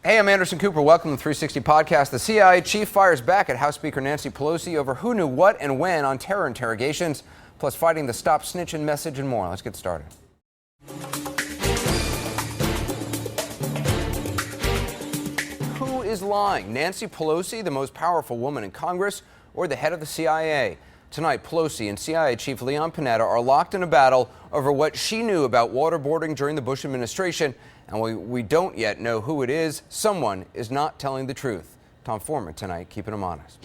Hey, I'm Anderson Cooper. Welcome to the 360 Podcast. The CIA chief fires back at House Speaker Nancy Pelosi over who knew what and when on terror interrogations, plus fighting the Stop Snitching message and more. Let's get started. Who is lying? Nancy Pelosi, the most powerful woman in Congress, or the head of the CIA? Tonight, Pelosi and CIA Chief Leon Panetta are locked in a battle over what she knew about waterboarding during the Bush administration. And we don't yet know who it is. Someone is not telling the truth. Tom Foreman tonight, keeping him honest.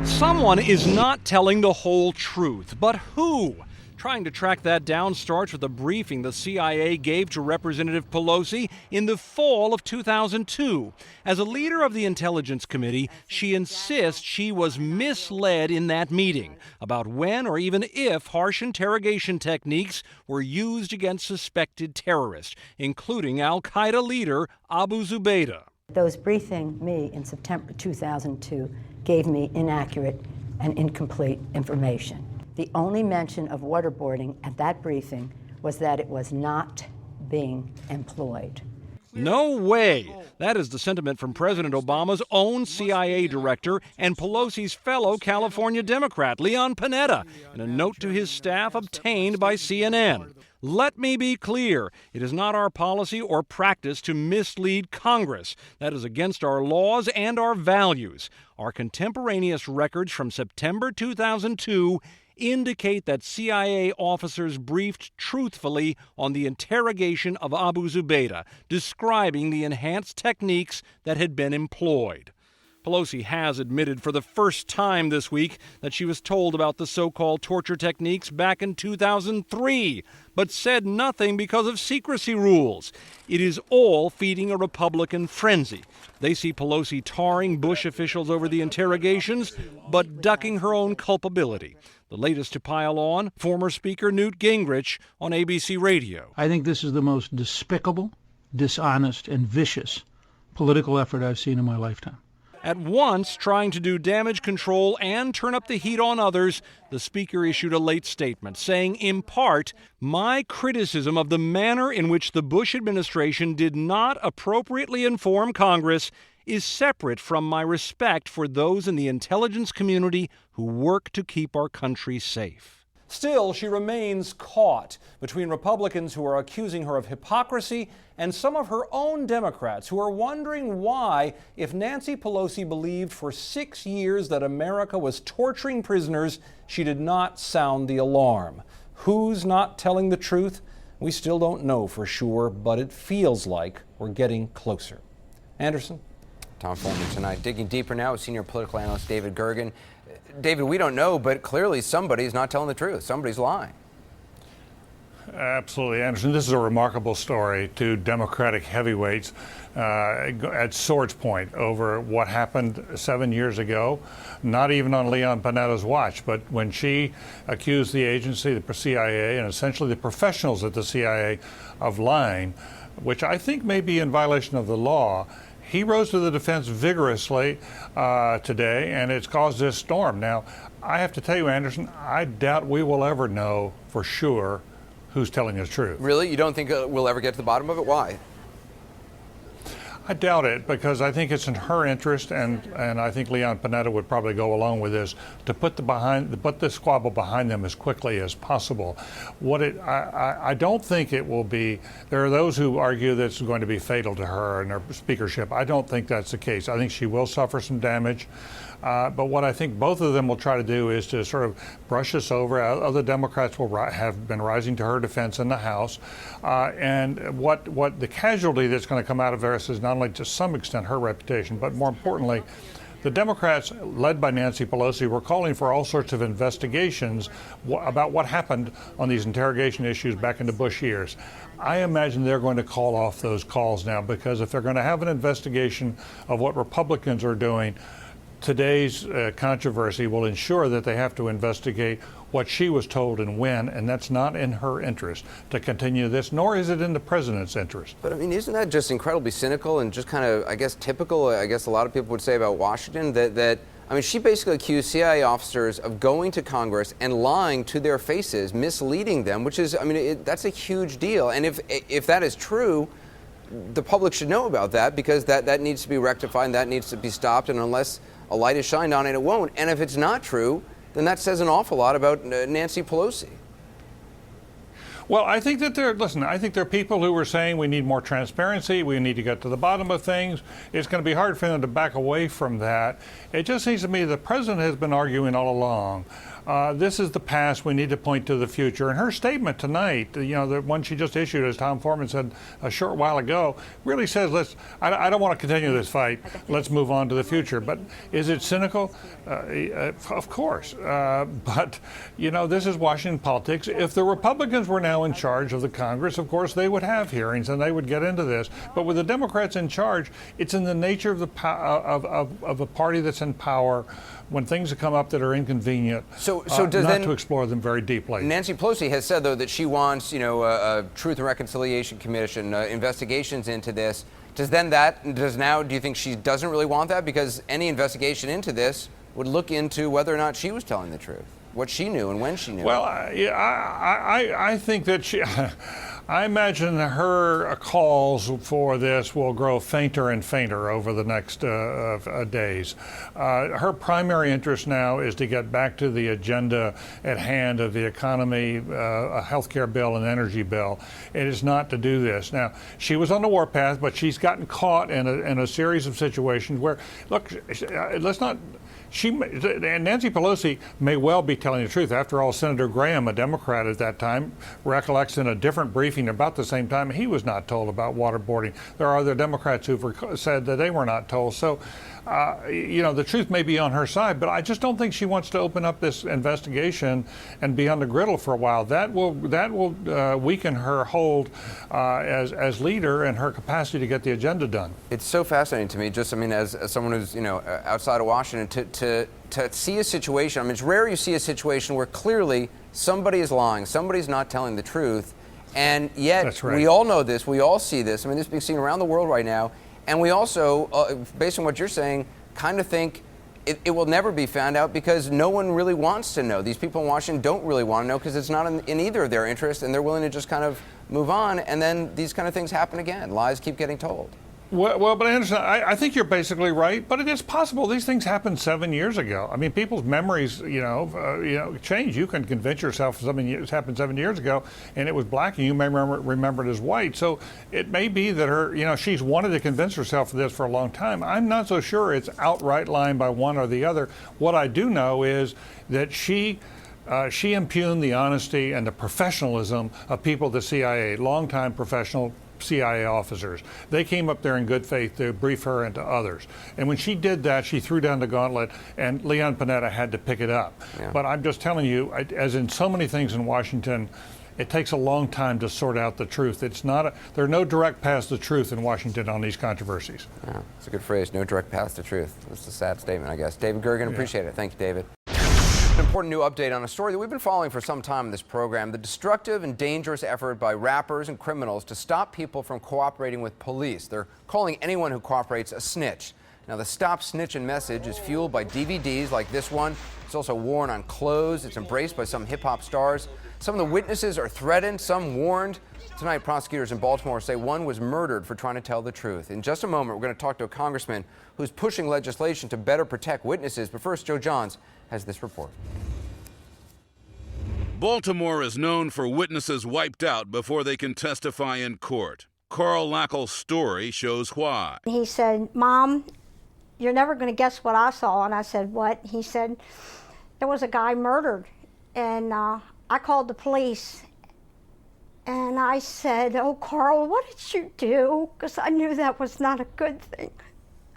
Someone is not telling the whole truth, but who? Trying to track that down starts with a briefing the CIA gave to Representative Pelosi in the fall of 2002. As a leader of the Intelligence Committee, she insists she was misled in that meeting about when or even if harsh interrogation techniques were used against suspected terrorists, including al-Qaeda leader Abu Zubaydah. Those briefing me in September 2002 gave me inaccurate and incomplete information. The only mention of waterboarding at that briefing was that it was not being employed. No way! That is the sentiment from President Obama's own CIA director and Pelosi's fellow California Democrat, Leon Panetta, in a note to his staff obtained by CNN. Let me be clear. It is not our policy or practice to mislead Congress. That is against our laws and our values. Our contemporaneous records from September 2002 indicate that CIA officers briefed truthfully on the interrogation of Abu Zubaydah, describing the enhanced techniques that had been employed. Pelosi has admitted for the first time this week that she was told about the so-called torture techniques back in 2003, but said nothing because of secrecy rules. It is all feeding a Republican frenzy. They see Pelosi tarring Bush officials over the interrogations, but ducking her own culpability. The latest to pile on, former Speaker Newt Gingrich on ABC Radio. I think this is the most despicable, dishonest, and vicious political effort I've seen in my lifetime. At once trying to do damage control and turn up the heat on others, the Speaker issued a late statement saying, in part, my criticism of the manner in which the Bush administration did not appropriately inform Congress is separate from my respect for those in the intelligence community who work to keep our country safe. Still, she remains caught between Republicans who are accusing her of hypocrisy and some of her own Democrats who are wondering why, if Nancy Pelosi believed for 6 years that America was torturing prisoners, she did not sound the alarm. Who's not telling the truth? We still don't know for sure, but it feels like we're getting closer. Anderson? Tom Foreman tonight. Digging deeper now with senior political analyst David Gergen. David, we don't know, but clearly somebody's not telling the truth. Somebody's lying. Absolutely, Anderson. This is a remarkable story. Two Democratic heavyweights at sword's point over what happened 7 years ago, not even on Leon Panetta's watch, but when she accused the agency, the CIA, and essentially the professionals at the CIA of lying, which I think may be in violation of the law. He rose to the defense vigorously today, and it's caused this storm. Now, I have to tell you, Anderson, I doubt we will ever know for sure who's telling the truth. Really? You don't think we'll ever get to the bottom of it? Why? I doubt it, because I think it's in her interest, and I think Leon Panetta would probably go along with this, to put the squabble behind them as quickly as possible. I don't think it will be. There are those who argue that it's going to be fatal to her and her speakership. I don't think that's the case. I think she will suffer some damage. But what I think both of them will try to do is to sort of brush us over. Other Democrats will have been rising to her defense in the House. And what the casualty that's going to come out of this is not only to some extent her reputation, but more importantly, the Democrats, led by Nancy Pelosi, were calling for all sorts of investigations about what happened on these interrogation issues back in the Bush years. I imagine they're going to call off those calls now, because if they're going to have an investigation of what Republicans are doing, today's controversy will ensure that they have to investigate what she was told and when, and that's not in her interest to continue this, nor is it in the president's interest. But I mean, isn't that just incredibly cynical and just kind of, I guess, typical, I guess a lot of people would say about Washington, that I mean, she basically accused CIA officers of going to Congress and lying to their faces, misleading them, which is, I mean, that's a huge deal. And if that is true, the public should know about that, because that needs to be rectified and that needs to be stopped. And unless a light is shined on it, it won't. And if it's not true, then that says an awful lot about Nancy Pelosi. Well, I think that I think there are people who are saying we need more transparency, we need to get to the bottom of things. It's going to be hard for them to back away from that. It just seems to me the president has been arguing all along. This is the past, we need to point to the future. And her statement tonight, the one she just issued, as Tom Foreman said a short while ago, really says, I don't want to continue this fight, let's move on to the future. But is it cynical? Of course. But, this is Washington politics. If the Republicans were now in charge of the Congress, of course, they would have hearings and they would get into this. But with the Democrats in charge, it's in the nature of of a party that's in power when things come up that are inconvenient, to explore them very deeply. Nancy Pelosi has said, though, that she wants, a Truth and Reconciliation Commission, investigations into this. Do you think she doesn't really want that? Because any investigation into this would look into whether or not she was telling the truth, what she knew and when she knew. Well, I think that I imagine her calls for this will grow fainter and fainter over the next days. Her primary interest now is to get back to the agenda at hand of the economy, a health care bill, an energy bill. It is not to do this. Now, she was on the warpath, but she's gotten caught in a series of situations where, look, let's not. Nancy Pelosi may well be telling the truth. After all, Senator Graham, a Democrat at that time, recollects in a different briefing about the same time he was not told about waterboarding. There are other Democrats who've said that they were not told. So, the truth may be on her side, but I just don't think she wants to open up this investigation and be on the griddle for a while. That will weaken her hold as leader and her capacity to get the agenda done. It's so fascinating to me, as someone who's outside of Washington, to see a situation. It's rare you see a situation where clearly somebody is lying, somebody's not telling the truth, and yet That's right. We all know this, we all see this. This is being seen around the world right now. And we also, based on what you're saying, kind of think it will never be found out because no one really wants to know. These people in Washington don't really want to know because it's not in either of their interests, and they're willing to just kind of move on. And then these kind of things happen again. Lies keep getting told. Well, but I understand. I think you're basically right, but it is possible these things happened 7 years ago. People's memories, change. You can convince yourself something happened 7 years ago, and it was black, and you may remember it as white. So it may be that she's wanted to convince herself of this for a long time. I'm not so sure it's outright lying by one or the other. What I do know is that she impugned the honesty and the professionalism of people at the CIA, longtime professional CIA officers. They came up there in good faith to brief her and to others. And when she did that, she threw down the gauntlet, and Leon Panetta had to pick it up. Yeah. But I'm just telling you, as in so many things in Washington, it takes a long time to sort out the truth. There are no direct paths to truth in Washington on these controversies. Yeah, it's a good phrase, no direct paths to truth. That's a sad statement, I guess. David Gergen, appreciate it. Thank you, David. An important new update on a story that we've been following for some time in this program, the destructive and dangerous effort by rappers and criminals to stop people from cooperating with police. They're calling anyone who cooperates a snitch. Now, the Stop Snitching message is fueled by DVDs like this one. It's also worn on clothes. It's embraced by some hip-hop stars. Some of the witnesses are threatened, some warned. Tonight, prosecutors in Baltimore say one was murdered for trying to tell the truth. In just a moment, we're going to talk to a congressman who's pushing legislation to better protect witnesses. But first, Joe Johns has this report. Baltimore is known for witnesses wiped out before they can testify in court. Carl Lackel's story shows why. He said, "Mom, you're never going to guess what I saw." And I said, "What?" He said, "There was a guy murdered." And I called the police. And I said, "Oh, Carl, what did you do?" Because I knew that was not a good thing.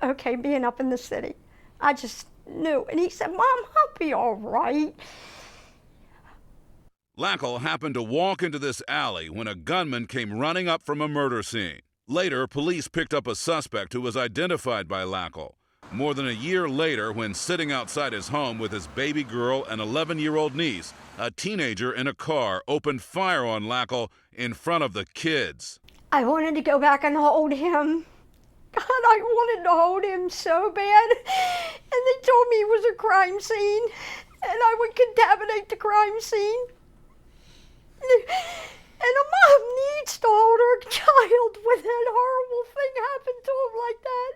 Okay, being up in the city. I just knew. And he said, "Mom, I'll be all right." Lackel happened to walk into this alley when a gunman came running up from a murder scene. Later, police picked up a suspect who was identified by Lackel. More than a year later, when sitting outside his home with his baby girl and 11-year-old niece, a teenager in a car opened fire on Lackel in front of the kids. I wanted to go back and hold him. God, I wanted to hold him so bad. And they told me it was a crime scene, and I would contaminate the crime scene. And a mom needs to hold her child when that horrible thing happened to him like that.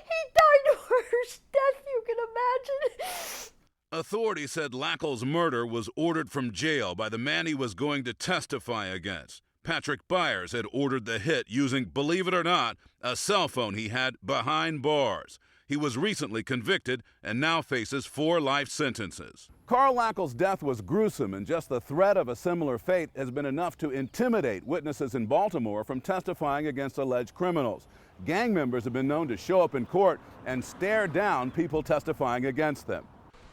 He died a worse death you can imagine. Authorities said Lackel's murder was ordered from jail by the man he was going to testify against. Patrick Byers had ordered the hit using, believe it or not, a cell phone he had behind bars. He was recently convicted and now faces 4 life sentences. Carl Lackel's death was gruesome, and just the threat of a similar fate has been enough to intimidate witnesses in Baltimore from testifying against alleged criminals. Gang members have been known to show up in court and stare down people testifying against them.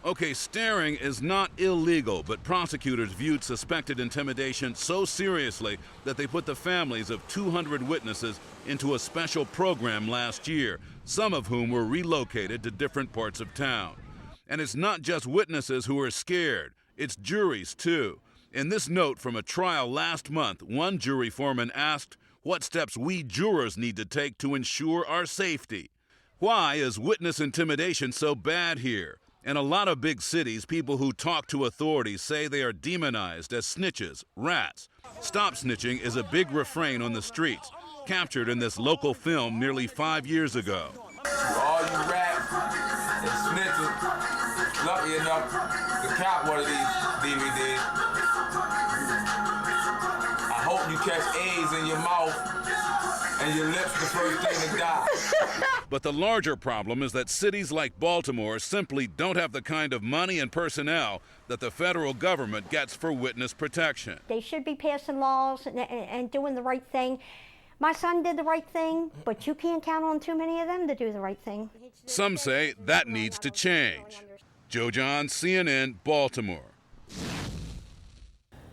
Okay, staring is not illegal, but prosecutors viewed suspected intimidation so seriously that they put the families of 200 witnesses into a special program last year, some of whom were relocated to different parts of town. And it's not just witnesses who are scared, it's juries too. In this note from a trial last month, one jury foreman asked what steps we jurors need to take to ensure our safety. Why is witness intimidation so bad here? In a lot of big cities, people who talk to authorities say they are demonized as snitches, rats. Stop snitching is a big refrain on the streets, captured in this local film nearly 5 years ago. All you rats and snitches, lucky enough to cop one of these DVDs. I hope you catch A's in your mouth and your lips the first thing to die. But the larger problem is that cities like Baltimore simply don't have the kind of money and personnel that the federal government gets for witness protection. They should be passing laws and doing the right thing. My son did the right thing, but you can't count on too many of them to do the right thing. Some say that needs to change. Joe John, CNN, Baltimore.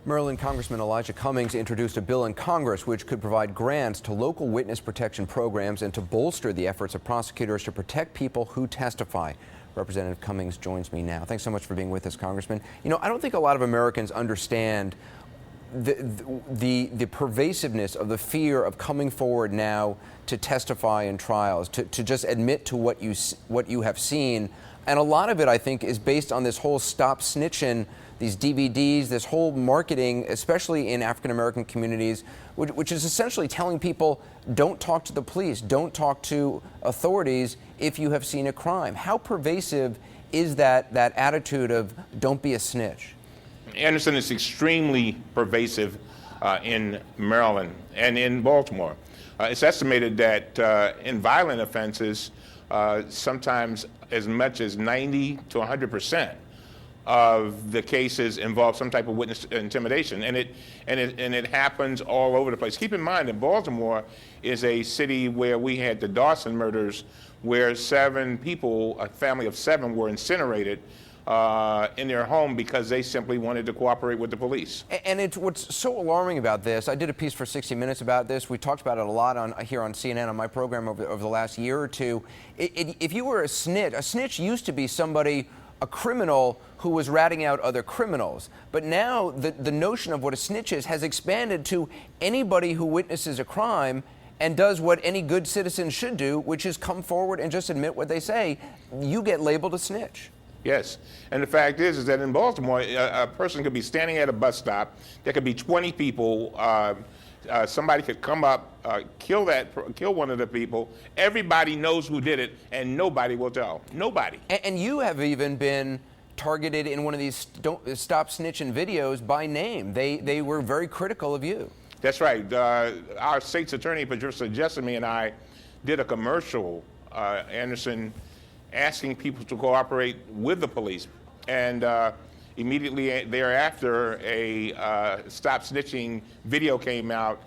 Maryland Congressman Elijah Cummings introduced a bill in Congress which could provide grants to local witness protection programs and to bolster the efforts of prosecutors to protect people who testify. Representative Cummings joins me now. Thanks so much for being with us, Congressman. You know, I don't think a lot of Americans understand the pervasiveness of the fear of coming forward now to testify in trials, to just admit to what you have seen. And a lot of it, I think, is based on this whole stop snitching, these DVDs, this whole marketing, especially in African-American communities, which is essentially telling people, don't talk to the police, don't talk to authorities if you have seen a crime. How pervasive is that attitude of don't be a snitch? Anderson, is extremely pervasive in Maryland and in Baltimore. It's estimated that in violent offenses, sometimes as much as 90 to 100% of the cases involve some type of witness intimidation, and it happens all over the place. Keep in mind that Baltimore is a city where we had the Dawson murders, where 7 people, a family of 7, were incinerated in their home because they simply wanted to cooperate with the police. And what's so alarming about this, I did a piece for 60 Minutes about this. We talked about it a lot here on CNN on my program over the last year or two. If you were a snitch used to be somebody, a criminal who was ratting out other criminals. But now the notion of what a snitch is has expanded to anybody who witnesses a crime and does what any good citizen should do, which is come forward and just admit what they say. You get labeled a snitch. Yes, and the fact is that in Baltimore, a person could be standing at a bus stop. There could be 20 people. Somebody could come up, kill one of the people. Everybody knows who did it, and nobody will tell. Nobody. And you have even been targeted in one of these Stop Snitching videos by name. They were very critical of you. That's right. Our state's attorney, Patricia Jessamy, and I did a commercial, Anderson, asking people to cooperate with the police. And immediately thereafter, a Stop Snitching video came out,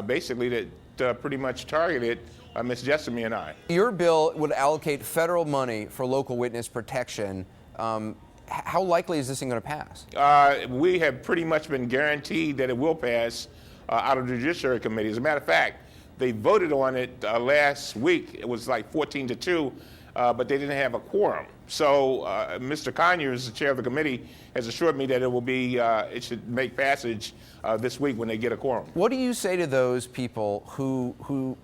basically that pretty much targeted Ms. Jessamy and I. Your bill would allocate federal money for local witness protection. How likely is this thing going to pass? We have pretty much been guaranteed that it will pass out of the Judiciary Committee. As a matter of fact, they voted on it last week. It was like 14-2. But they didn't have a quorum. So Mr. Conyers, the chair of the committee, has assured me that it will be, it should make passage this week when they get a quorum. What do you say to those people who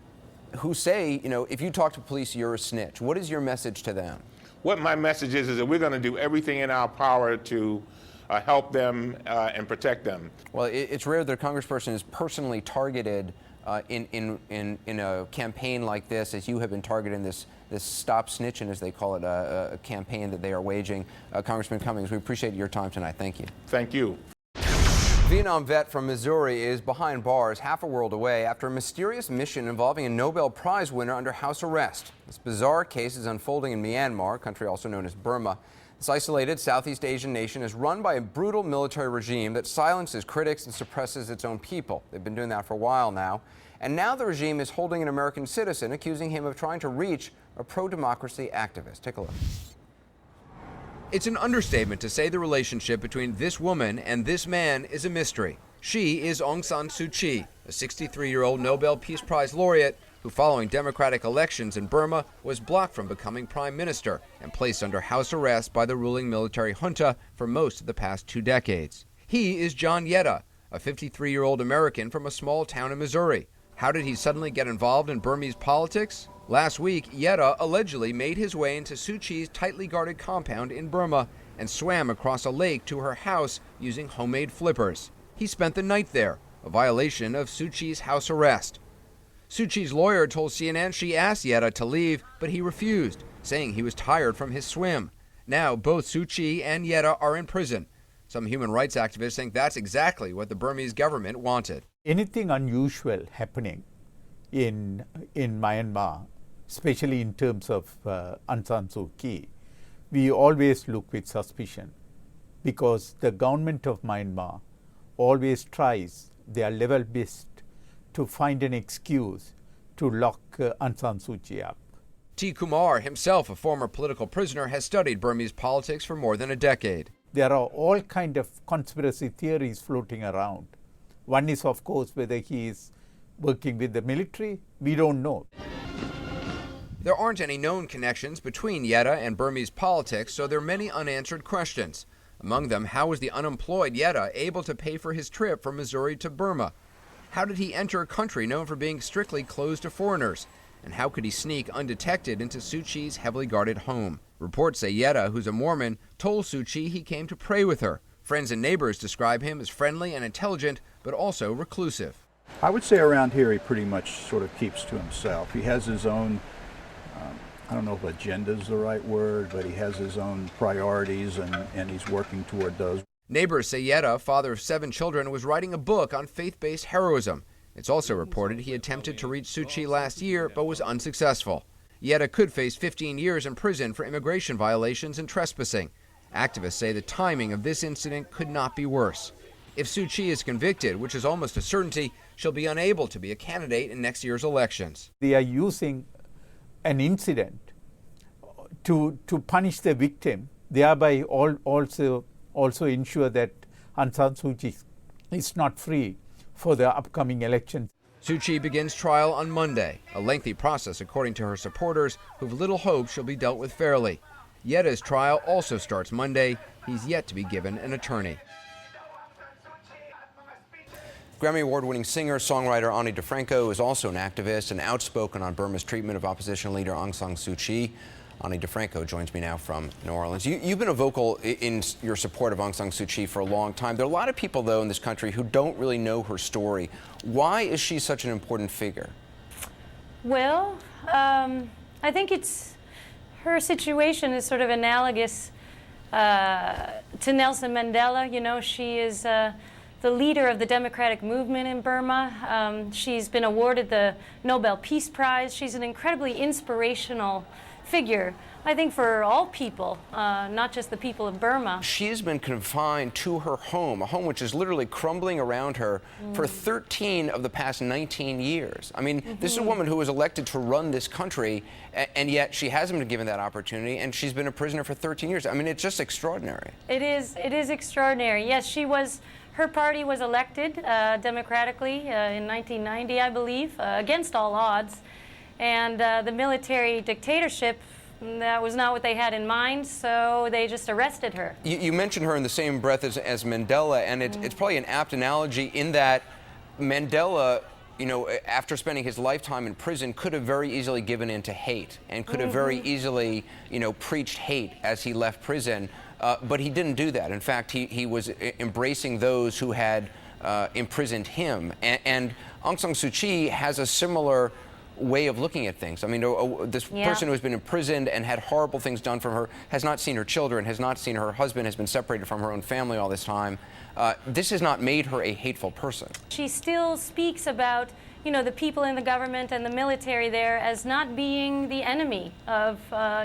say, you know, if you talk to police, you're a snitch? What is your message to them? What my message is that we're going to do everything in our power to help them and protect them. Well, it's rare that a congressperson is personally targeted in a campaign like this, as you have been targeted in this Stop Snitching, as they call it, a campaign that they are waging. Congressman Cummings, we appreciate your time tonight. Thank you. Thank you. Vietnam vet from Missouri is behind bars half a world away after a mysterious mission involving a Nobel Prize winner under house arrest. This bizarre case is unfolding in Myanmar, a country also known as Burma. This isolated Southeast Asian nation is run by a brutal military regime that silences critics and suppresses its own people. They've been doing that for a while now. And now the regime is holding an American citizen, accusing him of trying to reach a pro-democracy activist. Take a look. It's an understatement to say the relationship between this woman and this man is a mystery. She is Aung San Suu Kyi, a 63-year-old Nobel Peace Prize laureate who, following democratic elections in Burma, was blocked from becoming prime minister and placed under house arrest by the ruling military junta for most of the past 2 decades. He is John Yetta, a 53-year-old American from a small town in Missouri. How did he suddenly get involved in Burmese politics? Last week, Yetta allegedly made his way into Suu Kyi's tightly guarded compound in Burma and swam across a lake to her house using homemade flippers. He spent the night there, a violation of Suu Kyi's house arrest. Suu Kyi's lawyer told CNN she asked Yetta to leave, but he refused, saying he was tired from his swim. Now, both Suu Kyi and Yetta are in prison. Some human rights activists think that's exactly what the Burmese government wanted. Anything unusual happening in Myanmar, especially in terms of Aung San Suu Kyi, we always look with suspicion, because the government of Myanmar always tries their level best to find an excuse to lock Aung San Suu Kyi up. T. Kumar, himself a former political prisoner, has studied Burmese politics for more than a decade. There are all kinds of conspiracy theories floating around. One is, of course, whether he is working with the military. We don't know. There aren't any known connections between Yetta and Burmese politics, so there are many unanswered questions. Among them, how was the unemployed Yetta able to pay for his trip from Missouri to Burma? How did he enter a country known for being strictly closed to foreigners? And how could he sneak undetected into Suu Kyi's heavily guarded home? Reports say Yetta, who's a Mormon, told Suu Kyi he came to pray with her. Friends and neighbors describe him as friendly and intelligent, but also reclusive. I would say around here he pretty much sort of keeps to himself. He has his own, I don't know if agenda is the right word, but he has his own priorities and he's working toward those. Neighbors say Yetta, father of 7 children, was writing a book on faith-based heroism. It's also reported he attempted to reach Suu Kyi last year, but was unsuccessful. Yetta could face 15 years in prison for immigration violations and trespassing. Activists say the timing of this incident could not be worse. If Suu Kyi is convicted, which is almost a certainty, she'll be unable to be a candidate in next year's elections. They are using an incident to punish the victim, thereby also ensure that Aung San Suu Kyi is not free for the upcoming elections. Suu Kyi begins trial on Monday, a lengthy process according to her supporters, who've little hope she'll be dealt with fairly. Yetta's trial also starts Monday. He's yet to be given an attorney. Grammy Award-winning singer-songwriter Aung Difranco is also an activist and outspoken on Burma's treatment of opposition leader Aung San Suu Kyi. Aung Difranco joins me now from New Orleans. You've been a vocal in your support of Aung San Suu Kyi for a long time. There are a lot of people, though, in this country who don't really know her story. Why is she such an important figure? Well, I think her situation is sort of analogous to Nelson Mandela. You know, she is the leader of the democratic movement in Burma. She's been awarded the Nobel Peace Prize. She's an incredibly inspirational figure, I think, for all people, not just the people of Burma. She's been confined to her home, a home which is literally crumbling around her for 13 of the past 19 years. I mean, this is a woman who was elected to run this country, and yet she hasn't been given that opportunity, and she's been a prisoner for 13 years. I mean, it's just extraordinary. It is extraordinary. Yes, her party was elected democratically in 1990, I believe, against all odds. And the military dictatorship, that was not what they had in mind, so they just arrested her. You mentioned her in the same breath as Mandela, and it's probably an apt analogy in that Mandela, you know, after spending his lifetime in prison, could have very easily given in to hate and could have very easily, you know, preached hate as he left prison. But he didn't do that. In fact, he was embracing those who had imprisoned him. And Aung San Suu Kyi has a similar way of looking at things. I mean, this person who has been imprisoned and had horrible things done from her, has not seen her children, has not seen her husband, has been separated from her own family all this time. This has not made her a hateful person. She still speaks about, you know, the people in the government and the military there as not being the enemy of,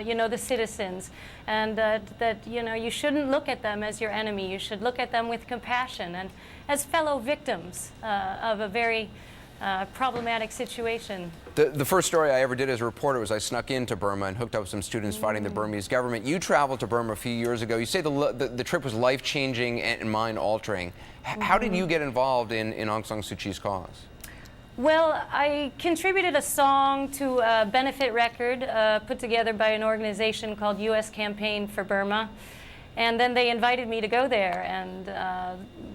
you know, the citizens, and that, you know, you shouldn't look at them as your enemy. You should look at them with compassion and as fellow victims of a very problematic situation. The first story I ever did as a reporter was I snuck into Burma and hooked up with some students fighting the Burmese government. You traveled to Burma a few years ago. You say the trip was life-changing and mind-altering. How did you get involved in Aung San Suu Kyi's cause? Well, I contributed a song to a benefit record put together by an organization called U.S. Campaign for Burma. And then they invited me to go there and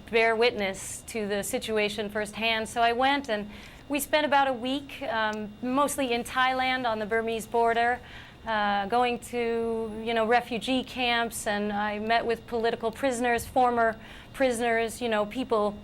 bear witness to the situation firsthand. So I went, and we spent about a week, mostly in Thailand on the Burmese border, going to, you know, refugee camps, and I met with political prisoners, former prisoners, you know, people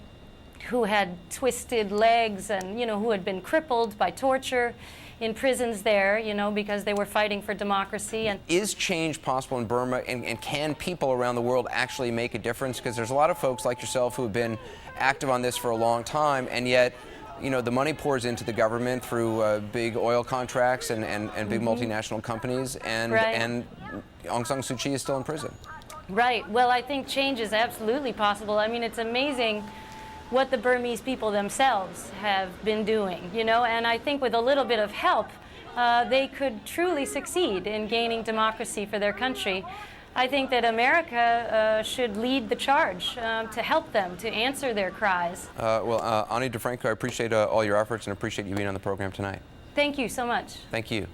who had twisted legs and, you know, who had been crippled by torture in prisons there, you know, because they were fighting for democracy. And is change possible in Burma, and can people around the world actually make a difference? Because there's a lot of folks like yourself who have been active on this for a long time, and yet, you know, the money pours into the government through big oil contracts and big multinational companies, and Aung San Suu Kyi is still in prison. Right. Well, I think change is absolutely possible. I mean, it's amazing what the Burmese people themselves have been doing, you know, and I think with a little bit of help, they could truly succeed in gaining democracy for their country. I think that America should lead the charge to help them, to answer their cries. Well, Aung Difranco, I appreciate all your efforts and appreciate you being on the program tonight. Thank you so much. Thank you.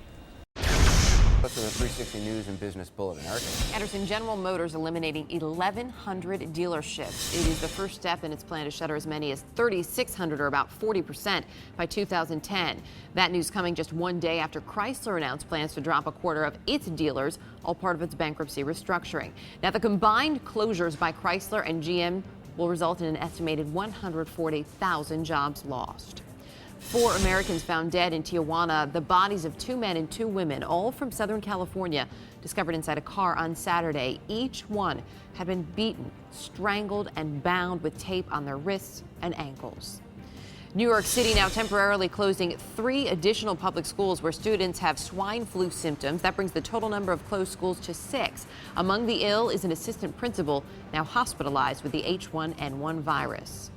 That's the 360 News and Business Bulletin. Erica. Anderson, General Motors eliminating 1,100 dealerships. It is the first step in its plan to shutter as many as 3,600, or about 40%, by 2010. That news coming just one day after Chrysler announced plans to drop a quarter of its dealers, all part of its bankruptcy restructuring. Now, the combined closures by Chrysler and GM will result in an estimated 140,000 jobs lost. 4 Americans found dead in Tijuana. The bodies of 2 men and 2 women, all from Southern California, discovered inside a car on Saturday. Each one had been beaten, strangled, and bound with tape on their wrists and ankles. New York City now temporarily closing 3 additional public schools where students have swine flu symptoms. That brings the total number of closed schools to 6. Among the ill is an assistant principal, now hospitalized with the H1N1 virus.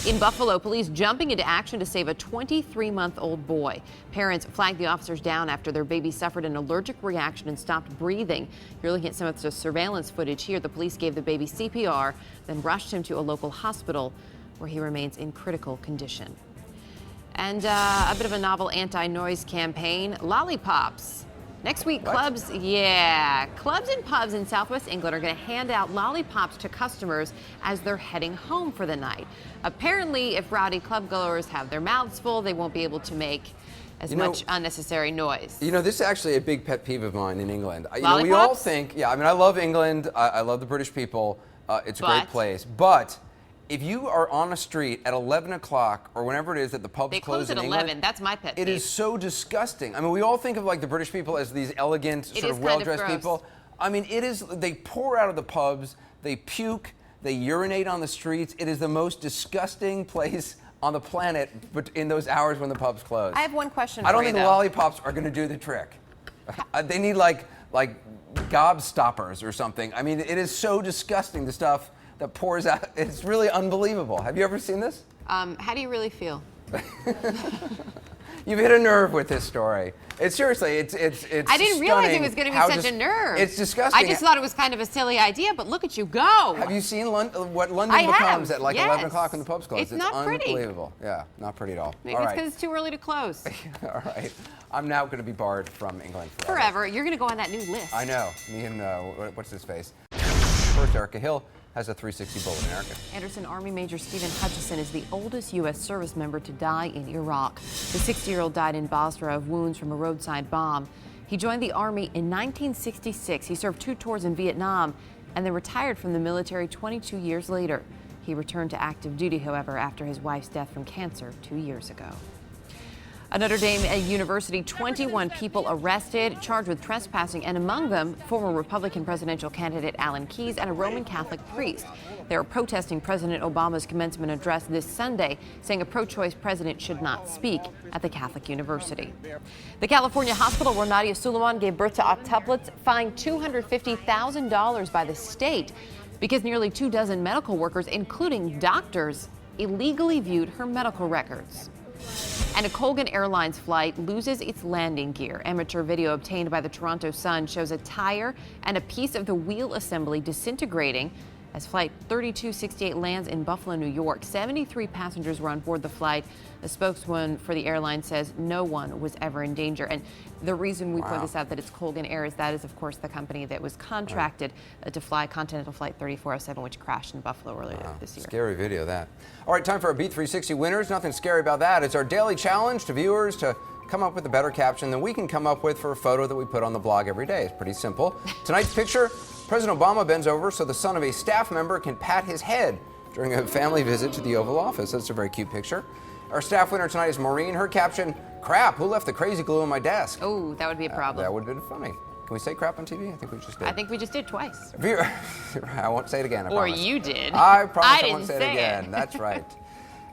In Buffalo, police jumping into action to save a 23-month-old boy. Parents flagged the officers down after their baby suffered an allergic reaction and stopped breathing. You're looking at some of the surveillance footage here. The police gave the baby CPR, then rushed him to a local hospital where he remains in critical condition. And a bit of a novel anti-noise campaign, lollipops. Next week, clubs and pubs in Southwest England are going to hand out lollipops to customers as they're heading home for the night. Apparently, if rowdy clubgoers have their mouths full, they won't be able to make as much unnecessary noise. You know, this is actually a big pet peeve of mine in England. Lollipops? You know, we all think, I mean, I love England. I love the British people. It's a great place. But if you are on a street at 11 o'clock or whenever it is that the pubs close in England. They close at 11. That's my pet peeve. It is so disgusting. I mean, we all think of like the British people as these elegant, sort of well-dressed people. I mean, it is, they pour out of the pubs, they puke, they urinate on the streets. It is the most disgusting place on the planet, but in those hours when the pubs close. I have one question for you, I don't think the lollipops are going to do the trick. They need like gobstoppers or something. I mean, it is so disgusting, the stuff that pours out. It's really unbelievable. Have you ever seen this? How do you really feel? You've hit a nerve with this story. It's seriously, it's I didn't realize it was going to be such a nerve. It's disgusting. I just thought it was kind of a silly idea, but look at you go. Have you seen what London becomes at like 11 o'clock when the pubs close? It's not pretty. Unbelievable. Yeah, not pretty at all. Maybe it's because it's too early to close. All right. I'm now going to be barred from England forever. You're going to go on that new list. I know. Me and, what's his face? First, Erica Hill has a 360 bulletin. Erica. Anderson Army Major Stephen Hutchison is the oldest U.S. service member to die in Iraq. The 60-year-old died in Basra of wounds from a roadside bomb. He joined the Army in 1966. He served 2 tours in Vietnam and then retired from the military 22 years later. He returned to active duty, however, after his wife's death from cancer 2 years ago. A Notre Dame University, 21 people arrested, charged with trespassing, and among them, former Republican presidential candidate Alan Keyes and a Roman Catholic priest. They are protesting President Obama's commencement address this Sunday, saying a pro-choice president should not speak at the Catholic university. The California hospital where Nadia Suleiman gave birth to octuplets fined $250,000 by the state because nearly 24 medical workers, including doctors, illegally viewed her medical records. And a Colgan Airlines flight loses its landing gear. Amateur video obtained by the Toronto Sun shows a tire and a piece of the wheel assembly disintegrating as Flight 3268 lands in Buffalo, New York. 73 passengers were on board the flight. A spokesman for the airline says no one was ever in danger. And the reason we point this out, that it's Colgan Air, is that is, of course, the company that was contracted to fly Continental Flight 3407, which crashed in Buffalo earlier this year. Scary video, that. All right, time for our Beat 360 winners. Nothing scary about that. It's our daily challenge to viewers to come up with a better caption than we can come up with for a photo that we put on the blog every day. It's pretty simple. Tonight's picture, President Obama bends over so the son of a staff member can pat his head during a family visit to the Oval Office. That's a very cute picture. Our staff winner tonight is Maureen. Her caption, crap, who left the crazy glue on my desk? Oh, that would be a problem. That would have been funny. Can we say crap on TV? I think we just did. I think we just did twice. I won't say it again, I or promise. You did. I promise I won't didn't say it again. That's right.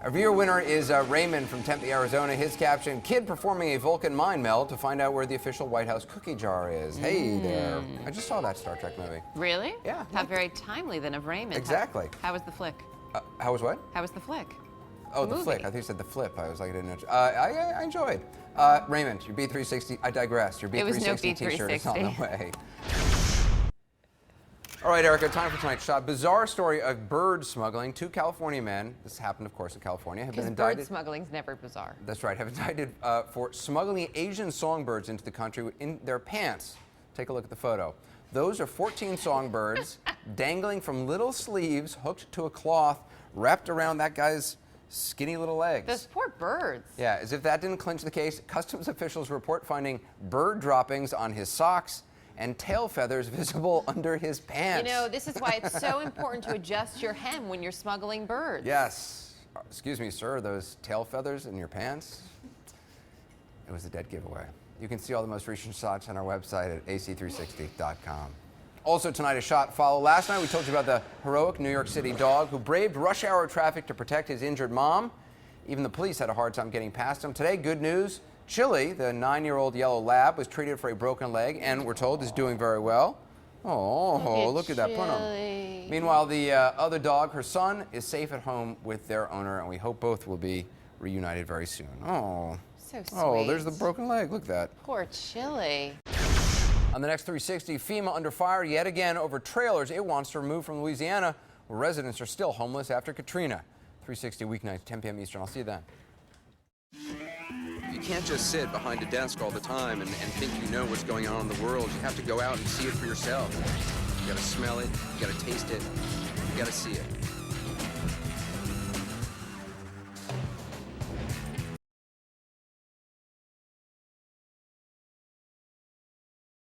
Our viewer winner is Raymond from Tempe, Arizona. His caption, kid performing a Vulcan mind meld to find out where the official White House cookie jar is. Hey there. I just saw that Star Trek movie. Really? Yeah. How very timely then of Raymond. Exactly. How was the flick? How was what? How was the flick? Oh, the flick. I think you said the flip. I was like, I didn't know. I enjoyed. Raymond, your B360, I digress. Your B360 t-shirt is on the way. All right, Erica, time for tonight's shot. Bizarre story of bird smuggling. 2 California men, this happened, of course, in California, have been indicted. Bird smuggling's never bizarre. That's right, have indicted for smuggling Asian songbirds into the country in their pants. Take a look at the photo. Those are 14 songbirds dangling from little sleeves hooked to a cloth wrapped around that guy's skinny little legs. Those poor birds. Yeah, as if that didn't clinch the case, customs officials report finding bird droppings on his socks and tail feathers visible under his pants. You know, this is why it's so important to adjust your hem when you're smuggling birds. Yes. Excuse me, sir, those tail feathers in your pants? It was a dead giveaway. You can see all the most recent shots on our website at ac360.com. Also tonight, a shot follow. Last night we told you about the heroic New York City dog who braved rush hour traffic to protect his injured mom. Even the police had a hard time getting past him. Today, good news. Chili, the 9-year-old yellow lab, was treated for a broken leg and we're told is doing very well. Oh, look at that punum. Meanwhile, the other dog, her son, is safe at home with their owner, and we hope both will be reunited very soon. Oh, so sweet. Oh, there's the broken leg. Look at that. Poor Chili. On the next 360, FEMA under fire yet again over trailers it wants to remove from Louisiana, where residents are still homeless after Katrina. 360 weeknights, 10 p.m. Eastern. I'll see you then. You can't just sit behind a desk all the time and think you know what's going on in the world. You have to go out and see it for yourself. You gotta smell it, you gotta taste it, you gotta see it.